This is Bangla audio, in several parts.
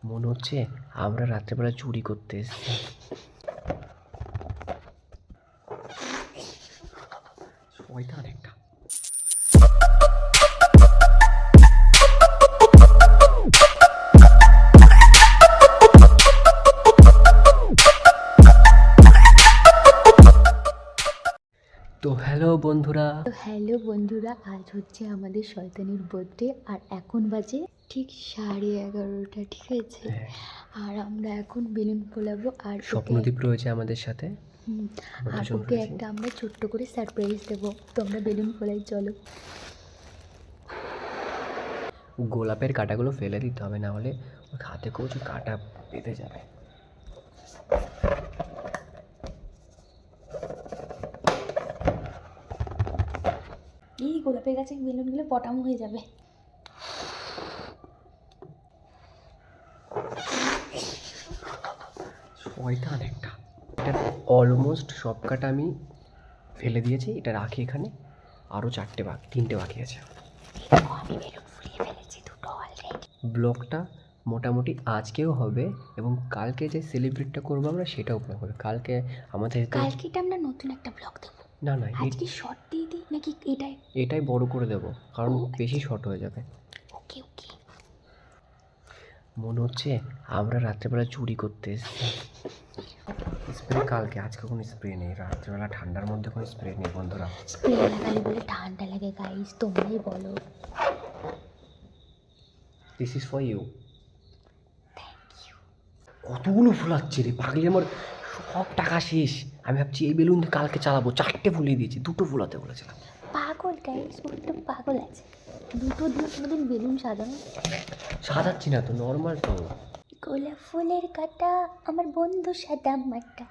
মনে হচ্ছে আমরা রাত্রেবেলা চুরি করতে এসেছি। শয়তান একটা। তো হ্যালো বন্ধুরা, আজ হচ্ছে আমাদের শয়তানের বার্থডে আর এখন বাজে ঠিক 11:30, ঠিক আছে? আর আমরা এখন বেলুন ফোলাবো আর স্বপ্নদীপ রয়েছে আমাদের সাথে। আর ওকে একটা আমরা ছোট্ট করে সারপ্রাইজ দেবো। তো আমরা বেলুন ফোলাই, চলো। গোলাপের কাঁটাগুলো ফেলে দিতে হবে, না হলে ওই হাতে কচু কাঁটা বেঁধে যাবে। এই গোলাপের গাছে বেলুনগুলো পটাম হয়ে যাবে। শয়তান একটা। এটা অলমোস্ট সব কাটা আমি ফেলে দিয়েছি, এটা রাখি এখানে। আরও 3টে বাকি আছে। আমি বেলুন ফুলিয়ে ফেলেছি 2টো অলরেডি। ব্লগটা মোটামুটি আজকেও হবে এবং কালকে যে সেলিব্রেটটা করবো আমরা সেটাও ব্লগ হবে। কালকে এটা আমরা নতুন একটা ব্লগ দেবো। না আজকে শর্ট দিয়ে দিই নাকি এটাই বড় করে দেবো, কারণ বেশি শর্ট হয়ে যাবে। ওকে। মনে হচ্ছে আমরা রাত্রেবেলা চুরি করতে এসেছি। স্প্রে কালকে, আজকে কোনো স্প্রে নেই। রাত্রেবেলা ঠান্ডার মধ্যে কোনো স্প্রে নেই বন্ধুরা। স্প্রে লাগালে বলে ঠান্ডা লাগে গাইস, তোমরাই বলো। This is for you. কতগুলো ফুলাচ্ছে রে পাগলি, আমার সব টাকা শেষ। আমি ভাবছি এই বেলুন কালকে চালাবো, 4টে ফুলিয়ে দিয়েছি, 2টো ফুলাতে বলেছিলাম। পাগল গাইস, একটা পাগল আছে। 2টো দিয়ে কোনোদিন বেলুন সাজানো? সাজাচ্ছি না তো, নর্মাল তো। গোলাপ ফুলের কাটা আমার বন্ধু সাদা মাটা,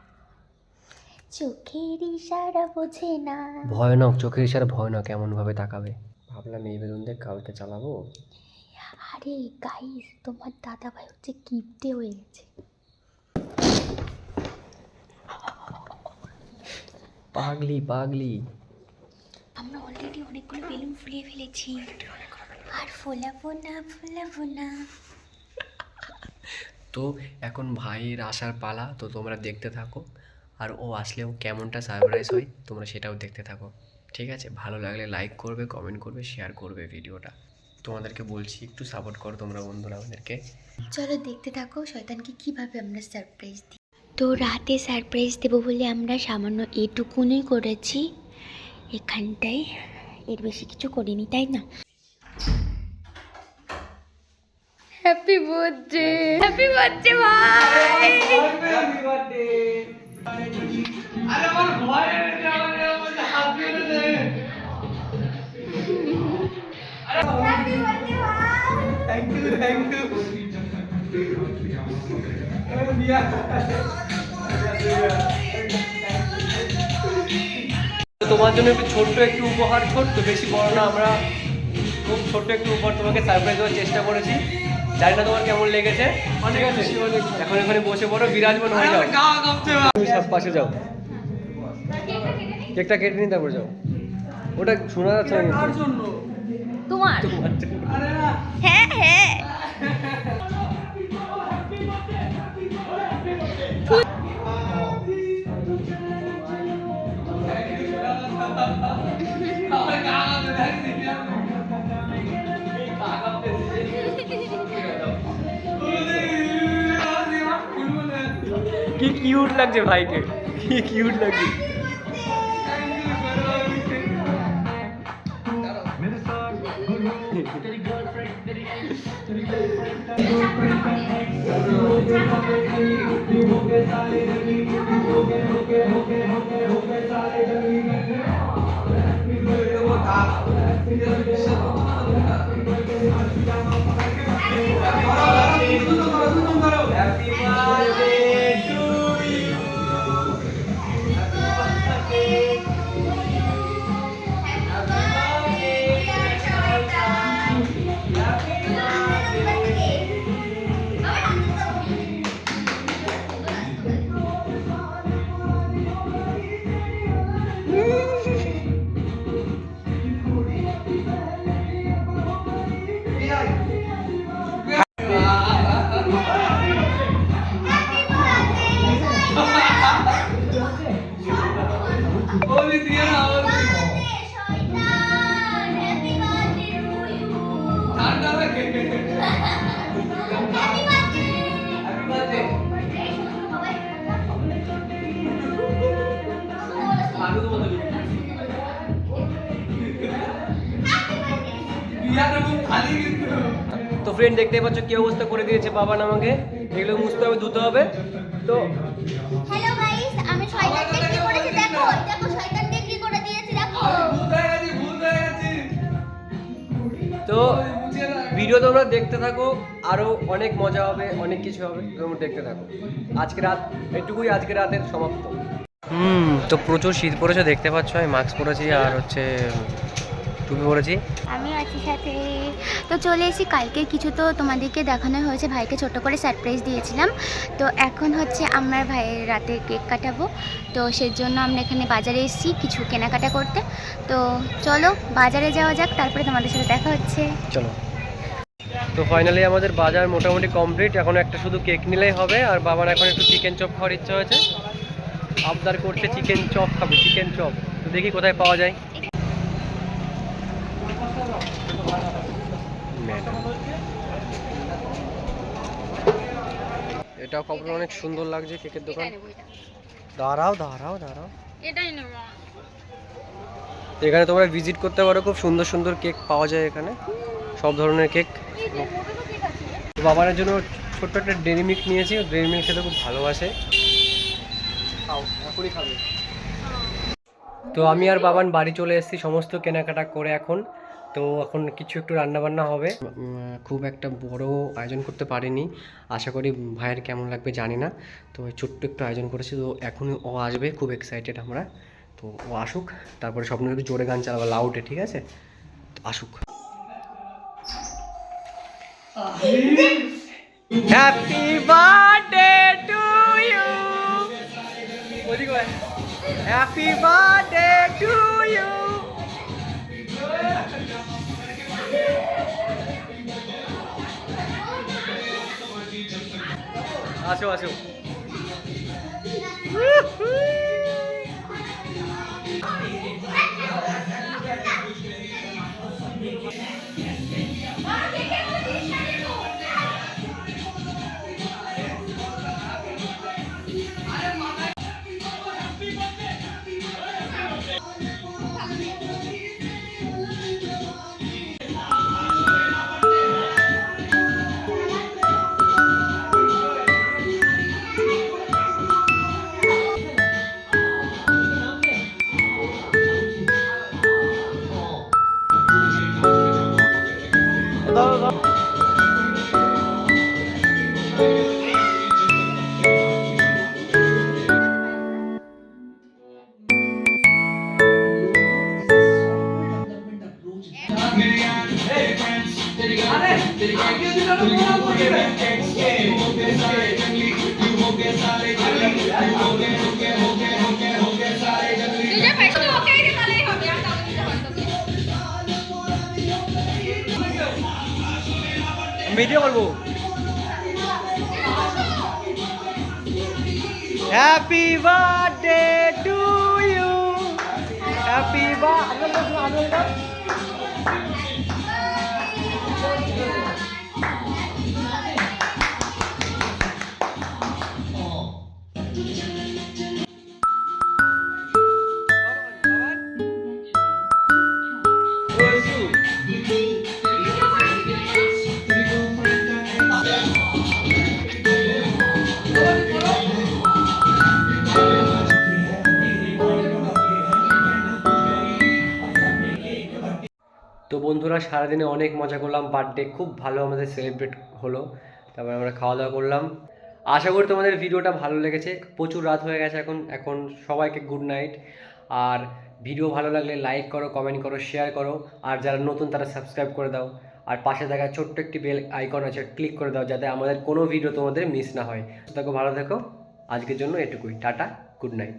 চোখের ইশারা বোঝে না। ভয়ানক, চোখের ইশারা ভয়ানক, এমনভাবে তাকাবে। ভাবলাম এই বেলুন দিয়ে কালকে চালাবো। আরে গাইস, তোমার দাদা ভাই হচ্ছে কিপটে হয়ে গেছে। পাগলি। আমরা অলরেডি অনেকগুলো বেলুন ফুলিয়ে ফেলেছি আর ফোলাবো না। তো এখন ভাইয়ের আসার পালা, তো তোমরা দেখতে থাকো। আর ও আসলেও কেমনটা সারপ্রাইজ হয় তোমরা সেটাও দেখতে থাকো, ঠিক আছে? ভালো লাগলে লাইক করবে, কমেন্ট করবে, শেয়ার করবে ভিডিওটা। তোমাদেরকে বলছি একটু সাপোর্ট করো তোমরা বন্ধুরা আমাদেরকে। চলো দেখতে থাকো শয়তানকে কিভাবে আমরা সারপ্রাইজ দিই। তো রাতে সারপ্রাইজ দেবো বলে আমরা সামান্য এটুকুনি করেছি এখানটায়, এর বেশি কিছু করিনি, তাই না? হ্যাপি বার্থডে ভাই। Happy birthday. আরে আমার ভয় হচ্ছে, আমাদের হাত ধরে দে। হ্যাপি বার্থডে ভাই। Thank you. তোমার জন্য একটু ছোট্ট একটু উপহার, ছোট্ট, বেশি বড় না। আমরা খুব ছোট্ট একটু উপহার তোমাকে সারপ্রাইজ দেওয়ার চেষ্টা করেছি। জানি না তোমার কেমন লেগেছে। ঠিক আছে, এখন এখানে বসে পড়ো, বিরাজমান হয়ে যাও। তুমি সব পাশে যাও, কেকটা কেটে নিয়ে তারপর যাও। ওটা শোনা যাচ্ছে না কিন্তু। তোমার হ্যাঁ কি কিউট লাগছে ভাইকে, কি কিউট লাগছে। তো ফ্রেন্ড দেখতেই পাচ্ছ কি অবস্থা করে দিয়েছে বাবা আমাকে, এগুলো মুছতে হবে, ধুতে হবে। তো হ্যালো গাইস, আমি শয়তানকে কি করেছি দেখো, দেখো শয়তানকে কি করে দিয়েছি দেখো। তো ভিডিও তোমরা দেখতে থাকো, আরো অনেক মজা হবে, অনেক কিছু হবে, তোমরা দেখতে থাকো। আজকে রাত এটুকুই, আজকে রাতের সমাপ্ত। তো প্রচুর শীত পড়েছে দেখতে পাচ্ছ, আমি মাস্ক পরেছি আর হচ্ছে টুপি পরেছি। আমি আছি সাথে। তো চলে এসেছি, কালকে কিছু তো তোমাদেরকে দেখানো হয়েছে, ভাইকে ছোট করে সারপ্রাইজ দিয়েছিলাম। তো এখন হচ্ছে আমার ভাইয়ের রাতে কেক কাটাবো, তো সেজন্য আমরা এখানে বাজারে এসেছি কিছু কেনাকাটা করতে। তো চলো বাজারে যাওয়া যাক, তারপরে তোমাদের সাথে দেখা হচ্ছে। চলো। তো ফাইনালি আমাদের বাজার মোটামুটি কমপ্লিট, এখন একটা শুধু কেক নিলেই হবে। আর বাবার এখন একটু চিকেন চপ খাওয়ার ইচ্ছা হয়েছে, আবদার করছে চিকেন চপ খাবে, চিকেন চপ। তো দেখি কোথায় পাওয়া যায়। এটাও খবর অনেক সুন্দর লাগছে কেকের দোকান। দাঁড়াও দাঁড়াও দাঁড়াও, এটাই নেব। এখানে তোমরা ভিজিট করতে পারো, খুব সুন্দর সুন্দর কেক পাওয়া যায় এখানে, সব ধরনের কেক। বাবার জন্য ছোট্ট একটা ডেরি মিল্ক নিয়েছি, ডেরি মিল্ক খেতে খুব ভালোবাসে। খাও, এখনই খাবে। তো আমি আর বাবান বাড়ি চলে এসেছি সমস্ত কেনাকাটা করে। এখন কিছু একটু রান্না বান্না হবে। খুব একটা বড় আয়োজন করতে পারিনি, আশা করি ভাইয়ের কেমন লাগবে জানি না। তো ছোট্ট একটু আয়োজন করেছি। তো এখনই ও আসবে, খুব এক্সাইটেড আমরা। তো ও আসুক, তারপরে স্বপ্ন একটু জোরে গান চালাবো, লাউডে, ঠিক আছে? তো আসুক। Happy birthday to you, happy birthday to you. আসো আসো। ভিডিও করবো। Happy birthday to you, happy birthday. তো বন্ধুরা, সারাদিনে অনেক মজা করলাম, বার্থডে খুব ভালো আমাদের সেলিব্রেট হলো। তারপরে আমরা খাওয়া দাওয়া করলাম। আশা করি তোমাদের ভিডিওটা ভালো লেগেছে। প্রচুর রাত হয়ে গেছে এখন সবাইকে গুড নাইট। আর ভিডিও ভালো লাগলে লাইক করো, কমেন্ট করো, শেয়ার করো। আর যারা নতুন তারা সাবস্ক্রাইব করে দাও। আর পাশে থাকা ছোট্ট একটি বেল আইকন আছে, ক্লিক করে দাও, যাতে আমাদের কোনো ভিডিও তোমাদের মিস না হয়। থাকো, ভালো থেকো। আজকের জন্য এটুকুই, টাটা, গুড নাইট।